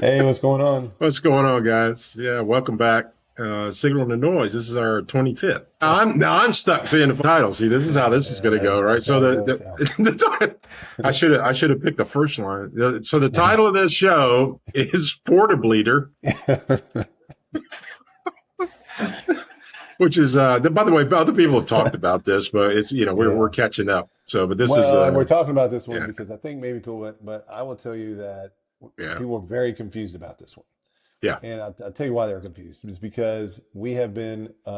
Hey, what's going on? What's going on, guys? Yeah, welcome back. Signal to Noise. This is our 25th. Now I'm stuck seeing the title. See, this is how this is going to go, right? That's So how it goes. Yeah. the title, I should have picked the first line. So the title of this show is Fortibleeder, which is by the way, other people have talked about this, but it's we're Yeah. catching up. So, but this is Well, and we're talking about this one yeah because I think maybe people, but I will tell you that yeah people are very confused about this one. yeah And I'll tell you why they're confused. It's because we have been, I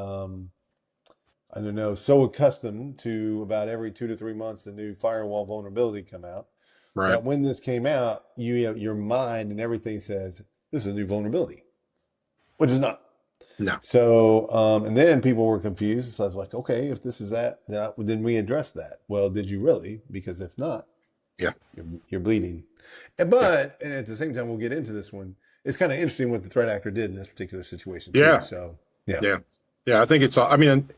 don't know, so accustomed to about every 2 to 3 months a new firewall vulnerability come out right that when this came out, your mind and everything says this is a new vulnerability, which is not. no So, and then people were confused. So I was like, okay, if this is that, then we address that. Well, did you really? Because if not, yeah you're bleeding. yeah And at the same time, we'll get into this one. It's kind of interesting what the threat actor did in this particular situation too. yeah So, yeah. yeah. Yeah, I think it's. I mean,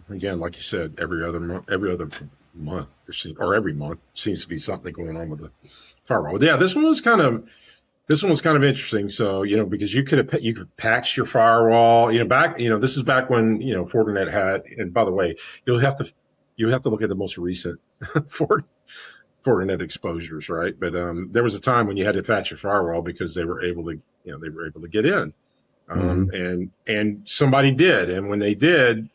again, like you said, every other month, or every month seems to be something going on with the firewall. But yeah, this one was kind of interesting. So because you could patch your firewall. This is back when Fortinet had. And by the way, you'll have to you have to look at the most recent Fort, Fortinet exposures, right? But there was a time when you had to patch your firewall because they were able to get in. Hmm. And somebody did, and when they did,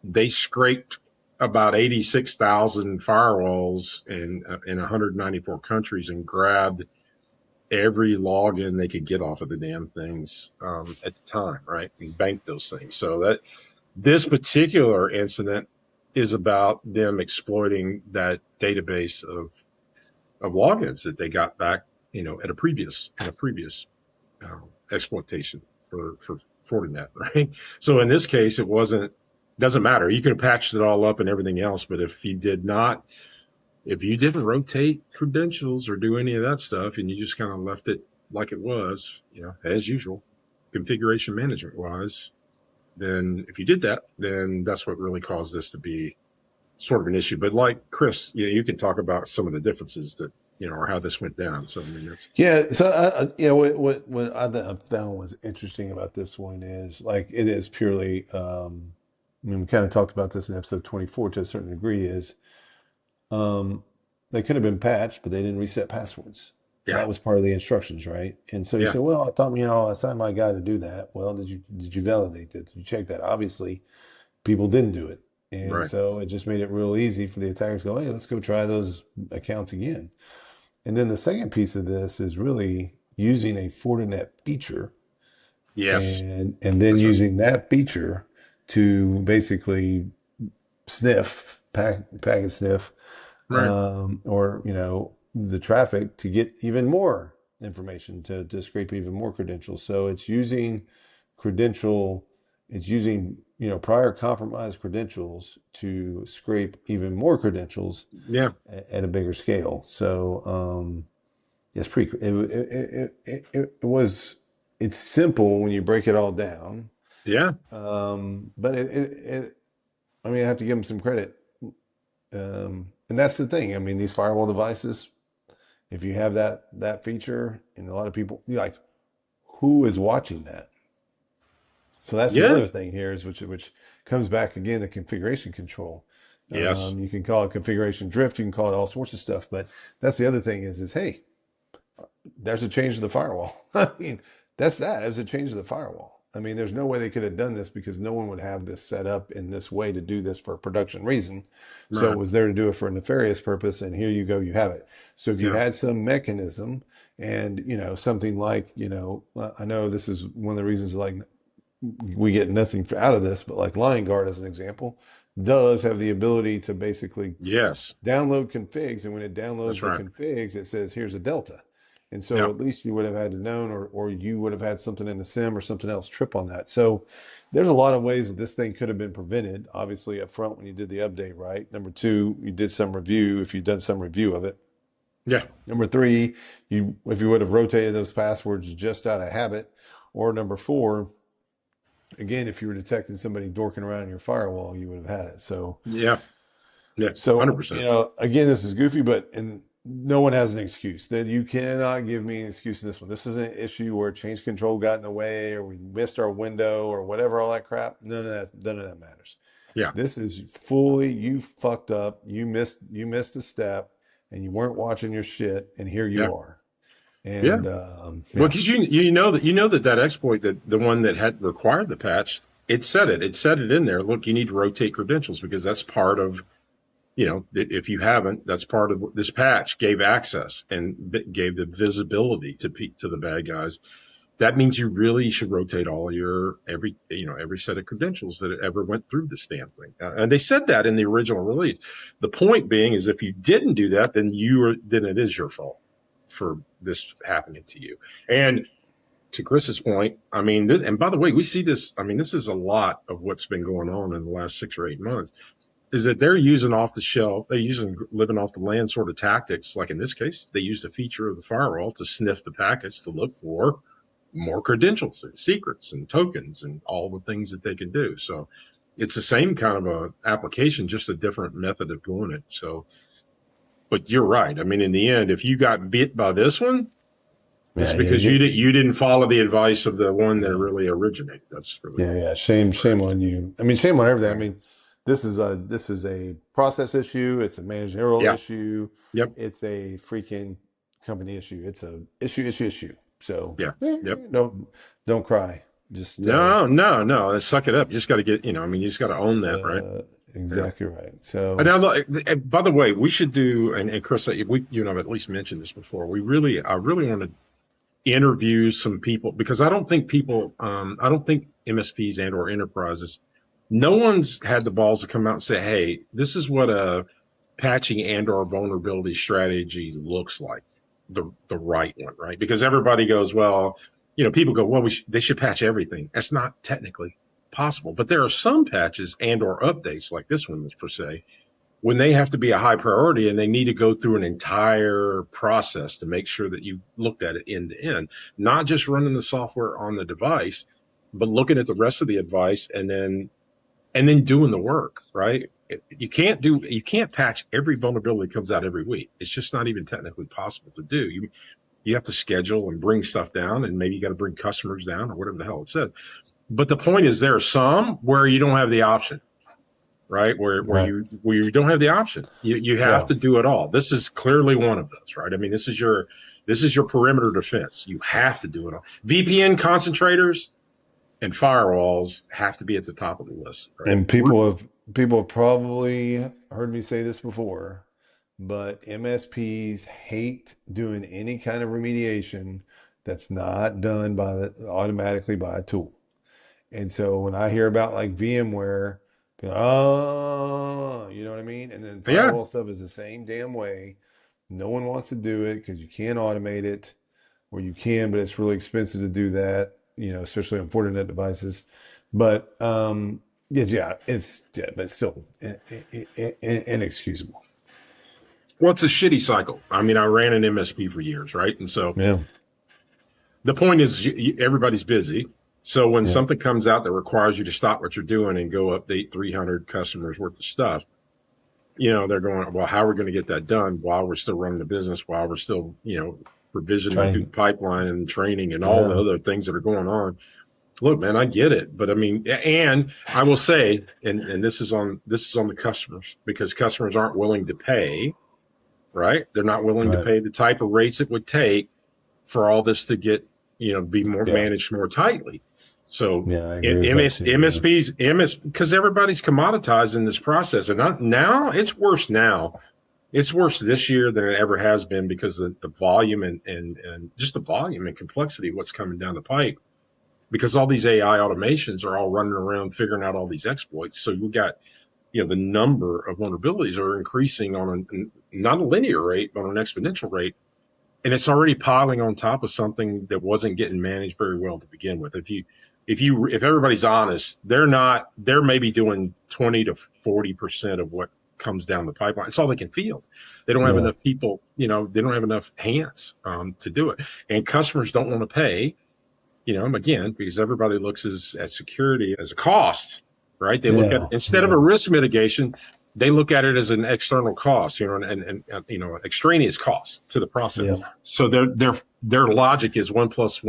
they scraped about 86,000 firewalls in 194 countries and grabbed every login they could get off of the damn things at the time, right? And banked those things. So that this particular incident is about them exploiting that database of logins that they got back, at a previous exploitation for Fortinet, right? So in this case, it wasn't doesn't matter. You could have patched it all up and everything else, but if you didn't rotate credentials or do any of that stuff, and you just kind of left it like it was, as usual, configuration management wise, then if you did that, then that's what really caused this to be sort of an issue. But like Chris, you can talk about some of the differences that or how this went down. So I mean, that's Yeah. So, what I found was interesting about this one is like it is purely, I mean, we kind of talked about this in episode 24 to a certain degree, is Um, they could have been patched, but they didn't reset passwords. yeah, That was part of the instructions, right? And so you yeah, say, well, I thought, I assigned my guy to do that. Well, did you validate that? Did you check that? Obviously, people didn't do it. And right, so it just made it real easy for the attackers to go, hey, let's go try those accounts again. And then the second piece of this is really using a Fortinet feature yes, and then that's right, using that feature to basically packet sniff, right, or the traffic to get even more information to scrape even more credentials. So it's using credential, it's using prior compromised credentials to scrape even more credentials yeah, at a bigger scale. So it's pretty. It was. It's simple when you break it all down, yeah, but I mean, I have to give them some credit. And that's the thing. I mean, these firewall devices, if you have that feature, and a lot of people you're like, who is watching that? So that's the yeah, other thing here is which comes back again to configuration control. yes, You can call it configuration drift, you can call it all sorts of stuff, but that's the other thing is hey, there's a change to the firewall. I mean, that's that. It was a change to the firewall. I mean, there's no way they could have done this because no one would have this set up in this way to do this for a production reason. So it right, was there to do it for a nefarious purpose, and here you go, you have it. So if you yeah, had some mechanism, and something like I know this is one of the reasons like we get nothing out of this, but like Lion Guard as an example, does have the ability to basically yes, download configs, and when it downloads that's the right, configs, it says here's a delta. And so yeah, at least you would have had to known, or you would have had something in the sim or something else trip on that. So there's a lot of ways that this thing could have been prevented. Obviously, up front when you did the update, right? Number two, you did some review if you've done some review of it. yeah, Number three, you if you would have rotated those passwords just out of habit, or number four, again, if you were detecting somebody dorking around in your firewall, you would have had it. So yeah, yeah, So, 100%, again, this is goofy, but in no one has an excuse. That you cannot give me an excuse in this one. This is an issue where change control got in the way, or we missed our window, or whatever. All that crap. None of that matters. Yeah. This is fully you fucked up. You missed a step, and you weren't watching your shit, and here Yeah. you are. Yeah. And Well, yeah, because you know that exploit, that the one that had required the patch, it said it in there. Look, you need to rotate credentials because that's part of, if you haven't, that's part of this patch gave access and gave the visibility to the bad guys. That means you really should rotate all your every set of credentials that ever went through this damn thing. And they said that in the original release. The point being is if you didn't do that, then it is your fault for this happening to you. And to Chris's point, I mean, and by the way, we see this. I mean, this is a lot of what's been going on in the last 6 or 8 months. Is that they're using off the shelf, they're using living off the land sort of tactics. Like in this case, they used a feature of the firewall to sniff the packets to look for more credentials and secrets and tokens and all the things that they can do. So it's the same kind of a application, just a different method of doing it. So, but you're right. I mean, in the end, if you got bit by this one, it's yeah, because you didn't follow the advice of the one that yeah, really originated. That's really yeah, yeah. Shame right. on you. I mean, shame on everything. I Right. mean, this is a process issue. It's a managerial Yeah. issue. Yep. It's a freaking company issue. It's a issue. So Yeah. Yep. don't cry. Just No, no, no. Suck it up. You just got to get, I mean, you just got to own it's that, right? Yeah. exactly right. And So now, look, by the way, we should do, and Chris, you and I've at least mentioned this before. I really want to interview some people because I don't think MSPs and or enterprises, no one's had the balls to come out and say, hey, this is what a patching and or vulnerability strategy looks like, the right one, right? Because everybody goes, well, people go, well, they should patch everything. That's not technically possible, but there are some patches and or updates like this one per se when they have to be a high priority and they need to go through an entire process to make sure that you looked at it end to end, not just running the software on the device, but looking at the rest of the device and then doing the work, right? You can't patch every vulnerability that comes out every week. It's just not even technically possible to do. You have to schedule and bring stuff down, and maybe you got to bring customers down or whatever the hell it said. But the point is, there are some where you don't have the option, right? Where right, you don't have the option. You have yeah. to do it all. This is clearly one of those, right? I mean, this is your perimeter defense. You have to do it all. VPN concentrators and firewalls have to be at the top of the list, right? And people have probably heard me say this before, but MSPs hate doing any kind of remediation that's not done automatically by a tool. And so when I hear about like VMware, oh, you know what I mean? And then Yeah, firewall stuff is the same damn way. No one wants to do it because you can't automate it, or you can, but it's really expensive to do that, especially on Fortinet devices. But but it's still inexcusable. well, it's a shitty cycle. I mean, I ran an MSP for years, right? And so Yeah, the point is, everybody's busy. So when yeah, something comes out that requires you to stop what you're doing and go update 300 customers worth of stuff, they're going, well, how are we going to get that done while we're still running the business, while we're still, provisioning through the training. pipeline and training and all the Yeah, other things that are going on. Look, man, I get it, but I mean, and I will say, and this is on the customers because customers aren't willing to pay, right? They're not willing to right. pay the type of rates it would take for all this to get, be more Yeah, managed more tightly. So yeah, I agree with that too. because everybody's commoditized in this process, and now it's worse now. It's worse this year than it ever has been because the volume and just the volume and complexity of what's coming down the pipe. Because all these AI automations are all running around figuring out all these exploits. So you got, the number of vulnerabilities are increasing on not a linear rate, but on an exponential rate. And it's already piling on top of something that wasn't getting managed very well to begin with. If everybody's honest, they're maybe doing 20 to 40% of what comes down the pipeline. It's all they can field. They don't have Yeah, enough people, they don't have enough hands to do it. And customers don't want to pay, again, because everybody looks at security as a cost, right? They look at yeah, it instead of a yeah, risk mitigation. they look at it as an external cost, an extraneous cost to the process. Yeah. So their logic is $1 plus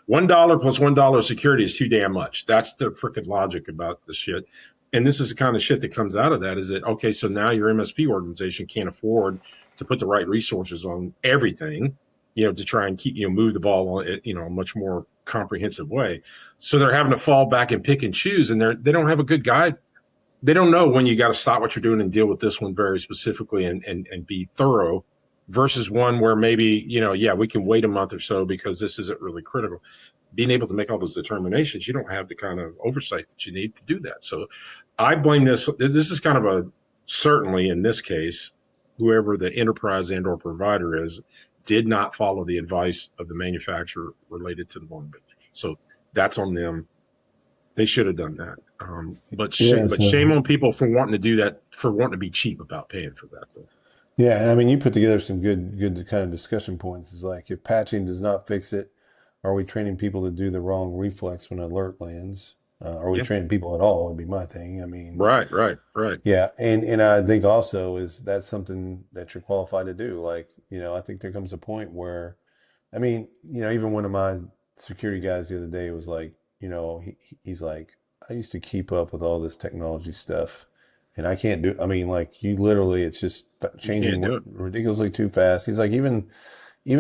$1 security is too damn much. That's the freaking logic about the shit. And this is the kind of shit that comes out of that is that, okay, so now your MSP organization can't afford to put the right resources on everything, to try and keep, move the ball on it, a much more comprehensive way. So they're having to fall back and pick and choose, and they don't have a good guide. They don't know when you got to stop what you're doing and deal with this one very specifically and be thorough versus one where maybe, we can wait a month or so because this isn't really critical. Being able to make all those determinations, you don't have the kind of oversight that you need to do that. So I blame this. This is kind of certainly in this case, whoever the enterprise and or provider is, did not follow the advice of the manufacturer related to the vulnerability. So that's on them. They should have done that. But shame on people for wanting to do that, for wanting to be cheap about paying for that, though. Yeah, and I mean, you put together some good kind of discussion points. It's like if patching does not fix it, are we training people to do the wrong reflex when an alert lands? Are we training people at all? Would be my thing. I mean, right. yeah, and I think also is that's something that you're qualified to do. Like, I think there comes a point where, I mean, even one of my security guys the other day was like, he's like, I used to keep up with all this technology stuff. And I can't do, I mean, like you literally, it's just changing ridiculously too fast. He's like, even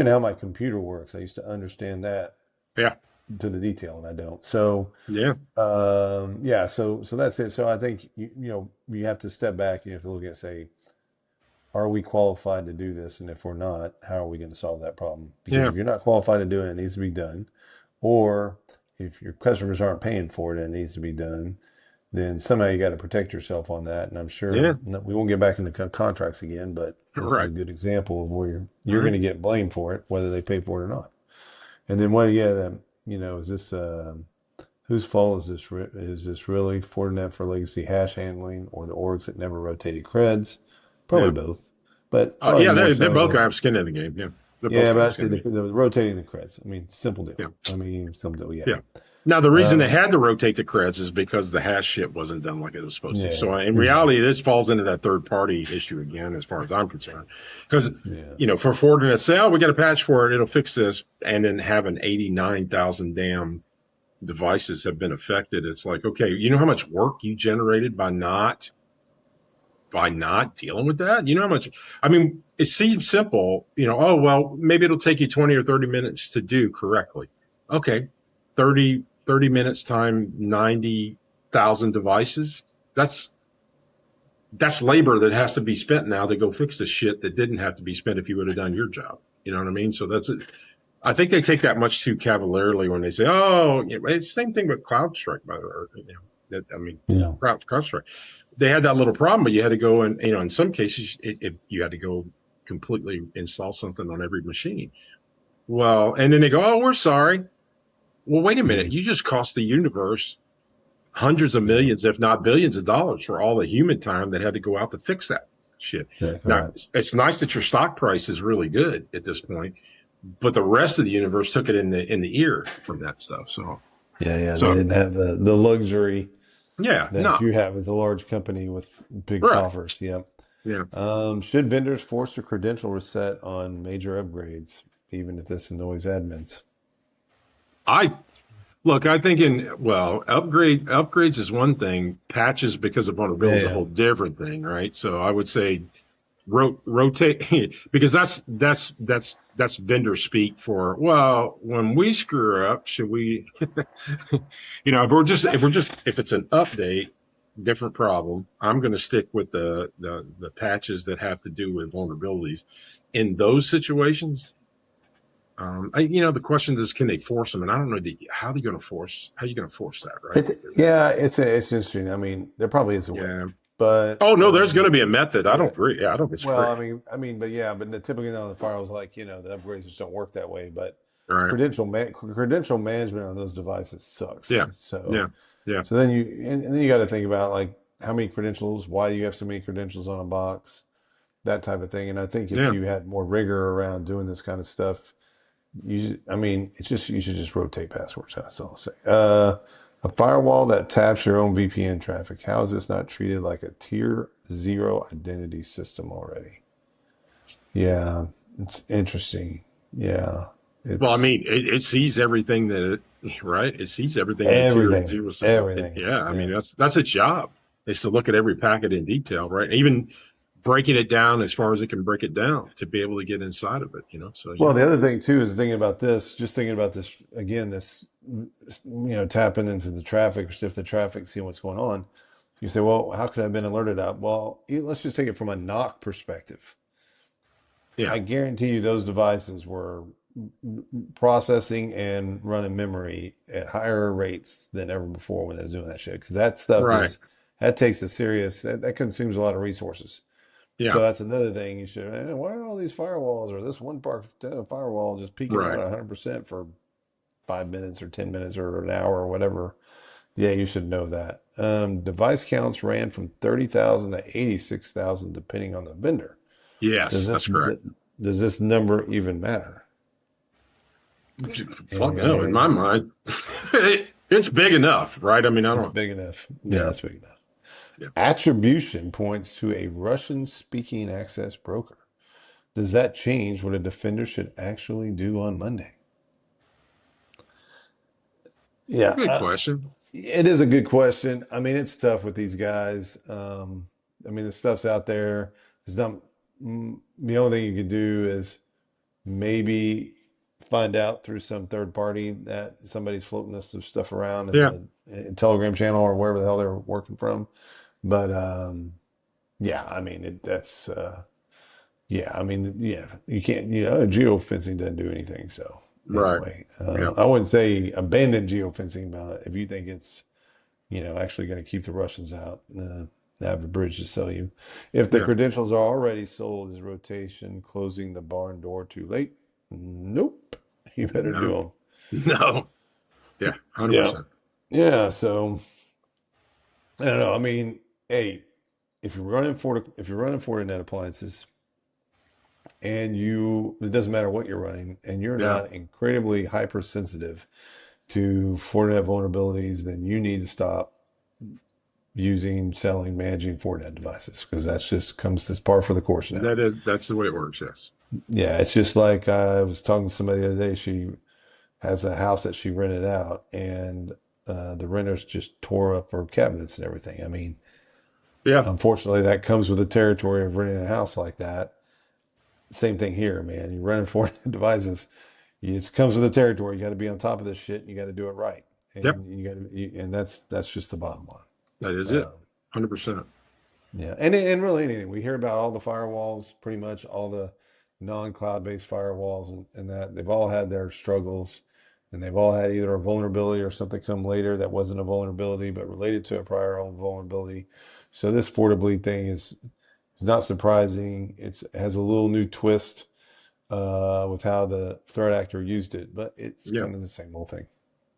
how my computer works, I used to understand that Yeah. to the detail, and I don't. So, Yeah. yeah, so that's it. So I think, you have to step back. You have to look at, say, are we qualified to do this? And if we're not, how are we going to solve that problem? Because Yeah. if you're not qualified to do it, it needs to be done. Or if your customers aren't paying for it and it needs to be done, then somehow you got to protect yourself on that. And I'm sure we won't get back into contracts again, but this is a Right. good example of where you're going to get blamed for it, whether they pay for it or not. And then is this, whose fault is this? Is this really Fortinet for legacy hash handling or the orgs that never rotated creds? Probably Yeah. both, but probably Yeah. more They so both the, have skin in the game. Yeah. They're both yeah, but got I say skin in the the rotating the creds. I mean, simple deal. game. I mean, simple deal. Yeah. Yeah. Now, the reason they Um, had to rotate the creds is because the hash shit wasn't done like it was supposed to. yeah, So in reality, exactly. this falls into that third party issue again, as far as I'm concerned. Because, Yeah. for Fortinet to say, oh, we got a patch for it, it'll fix this, and then having 89,000 damn devices have been affected. It's like, okay, you know how much work you generated by not dealing with that? You know how much, I mean, it seems simple, oh, well, maybe it'll take you 20 or 30 minutes to do correctly. Okay, 30 minutes time 90,000 devices. That's labor that has to be spent now to go fix the shit that didn't have to be spent if you would have done your job. You know what I mean? So that's it. I think they take that much too cavalierly when they say, "Oh, it's the same thing with CloudStrike." By the way, Yeah. CloudStrike. They had that little problem, but you had to go and in some cases, you had to go completely install something on every machine. Well, and then they go, "Oh, we're sorry." Well, wait a Yeah. minute. You just cost the universe hundreds of Yeah. millions, if not billions of dollars for all the human time that had to go out to fix that shit. Exactly Now, right. it's nice that your stock price is really good at this point, but the rest of the universe took it in the ear from that stuff. So, Yeah. Yeah. They so didn't have the luxury yeah, that no, you have as a large company with big right, coffers. Yep. yeah. Should vendors force a credential reset on major upgrades, even if this annoys admins? I look. I think upgrades is one thing. Patches because of vulnerability is a Yeah. whole different thing, right? So I would say rotate because that's vendor speak for, well, when we screw up, should we if it's an update, different problem. I'm going to stick with the patches that have to do with vulnerabilities in those situations. The question is, can they force them? And I don't know how are you going to force that, right? Because It's interesting. I mean, there probably is a way, yeah. but Oh no, there's going to be a method. I yeah. don't agree. Yeah, I don't Well, disagree. but yeah, but typically now the firewalls like the upgrades just don't work that way. But Right. credential management on those devices sucks. Yeah. So Yeah. Yeah. so then and then you got to think about like how many credentials, why do you have so many credentials on a box, that type of thing. And I think if Yeah. you had more rigor around doing this kind of stuff, I mean, it's just you should just rotate passwords. That's all I'll say. A firewall that taps your own VPN traffic. How is this not treated like a tier zero identity system already? Yeah, it's interesting. Yeah, Well, I it's mean, it sees everything right? It sees everything in a tier everything, zero system. everything. Yeah, I mean, Yeah. that's its job is to look at every packet in detail, right? Even breaking it down as far as it can break it down to be able to get inside of it, you know? So, Well, yeah. the other thing too is thinking about this, just thinking about this again, this, tapping into the traffic or sift the traffic, seeing what's going on. You say, well, how could I have been alerted up? Well, let's just take it from a knock perspective. Yeah. I guarantee you those devices were processing and running memory at higher rates than ever before when they was doing that shit. Because that stuff Right. is, that takes a serious, that consumes a lot of resources. So Yeah. that's another thing you should. Why are all these firewalls or this one part firewall just peaking out Right. at 100% for 5 minutes or 10 minutes or an hour or whatever? Yeah, you should know that. Device counts ran from 30,000 to 86,000 depending on the vendor. Does Yes, this that's correct. does this number even matter? Fuck no, in my And mind, it's big enough, right? I mean, I it's don't, big enough. Yeah, yeah, it's big enough. yeah. Attribution points to a Russian speaking access broker. Does that change what a defender should actually do on Monday? Yeah, Good question. it is a good question. I mean, it's tough with these guys. I mean, the stuff's out there. It's not, the only thing you could do is maybe find out through some third party that somebody's floating this stuff around in Yeah, the Telegram channel or wherever the hell they're working from. But yeah, I mean, that's yeah, I mean, yeah, you can't, geofencing doesn't do anything. So right. anyway, Yeah, I wouldn't say abandon geofencing, but if you think it's, actually going to keep the Russians out, have a bridge to sell you. If the yeah. credentials are already sold, is rotation closing the barn door too late? Nope. You better do No, them. no. Yeah, Yeah. 100%. Yeah. So I don't know. I mean, hey, if you're running Fortinet appliances and it doesn't matter what you're running, and you're Yeah, not incredibly hypersensitive to Fortinet vulnerabilities, then you need to stop using, selling, managing Fortinet devices because that's just comes as par for the course now. that's the way it works. Yes. Yeah, it's just like I was talking to somebody the other day. She has a house that she rented out, and the renters just tore up her cabinets and everything. I mean, Yeah, unfortunately, that comes with the territory of renting a house like that. Same thing here, man. You're running Fortinet devices. It comes with the territory. You got to be on top of this shit, and you got to do it right. yep. And and that's just the bottom That is line. it. 100%. Yeah, and really anything. We hear about all the firewalls, pretty much all the non-cloud based firewalls, and that they've all had their struggles, and they've all had either a vulnerability or something come later that wasn't a vulnerability but related to a prior own vulnerability. So this FortiBleed thing is not surprising. It has a little new twist with how the threat actor used it, but it's Yeah, kind of the same old thing.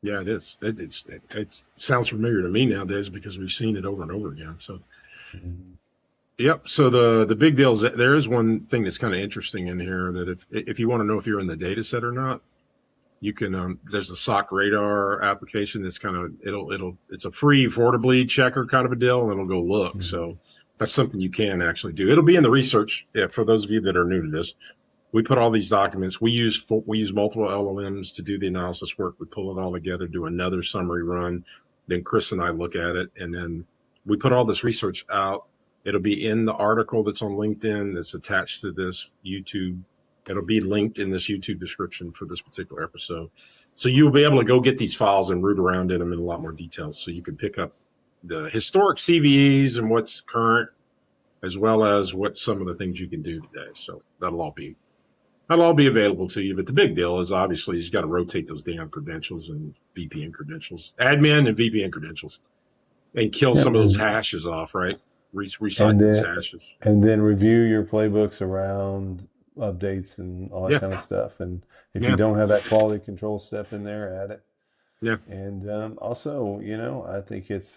yeah. It is. It sounds familiar to me nowadays because we've seen it over and over again. So, Mhm. yep. So the big deal is that there is one thing that's kind of interesting in here that if you want to know if you're in the data set or not, you can there's a SOC radar application that's kind of it's a free FortiBleed checker kind of a deal, and it'll go look. Mhm. So that's something you can actually do. It'll be in the research. Yeah, for those of you that are new to this, we put all these documents. We use multiple LLMs to do the analysis work. We pull it all together, do another summary run. Then Chris and I look at it, and then we put all this research out. It'll be in the article that's on LinkedIn that's attached to this YouTube. It'll be linked in this YouTube description for this particular episode. So you'll be able to go get these files and root around in them in a lot more detail. So you can pick up the historic CVEs and what's current, as well as what some of the things you can do today. So that'll all be available to you. But the big deal is obviously you've got to rotate those damn credentials and VPN credentials, admin and VPN credentials, and kill Yep. some of those hashes off, right? Recite And those then hashes. review your playbooks around updates and all that Yeah, kind of stuff. And if you yeah, don't have that quality control step in there, add it. yeah, And also, I think it's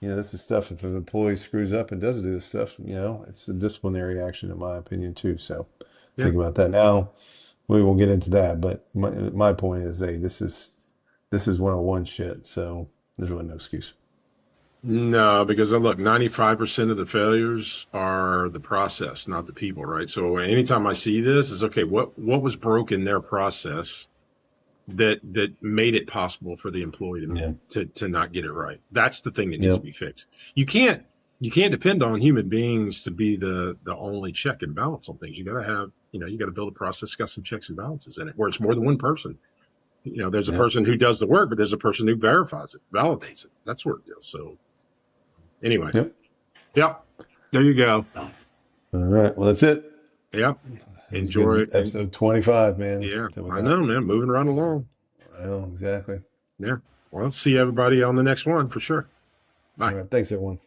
this is stuff. If an employee screws up and doesn't do this stuff, it's a disciplinary action, in my opinion, too. So yeah, think about that. Now, we won't get into that, but my point is, hey, this is This is 101 shit, so there's really no excuse. No, because look, 95% of the failures are the process, not the people, right? So anytime I see this, is okay, what was broken in their process that made it possible for the employee Yeah. to not get it right? That's the thing that needs to Yep. be fixed. You can't you can't depend on human beings to be the only check and balance on things. You got to have, you got to build a process, got some checks and balances in it, where it's more than one person. There's a Yep. person who does the work, but there's a person who verifies it, validates it. That's where it is. So anyway, Yep. yep, there you go. All right. Well, that's it. Yep. It's Enjoy. good. Episode 25, man. Yeah, So we I got. know, man. Moving right along. Well, exactly. Yeah. Well, see everybody on the next one for sure. All Bye. right. Thanks, everyone.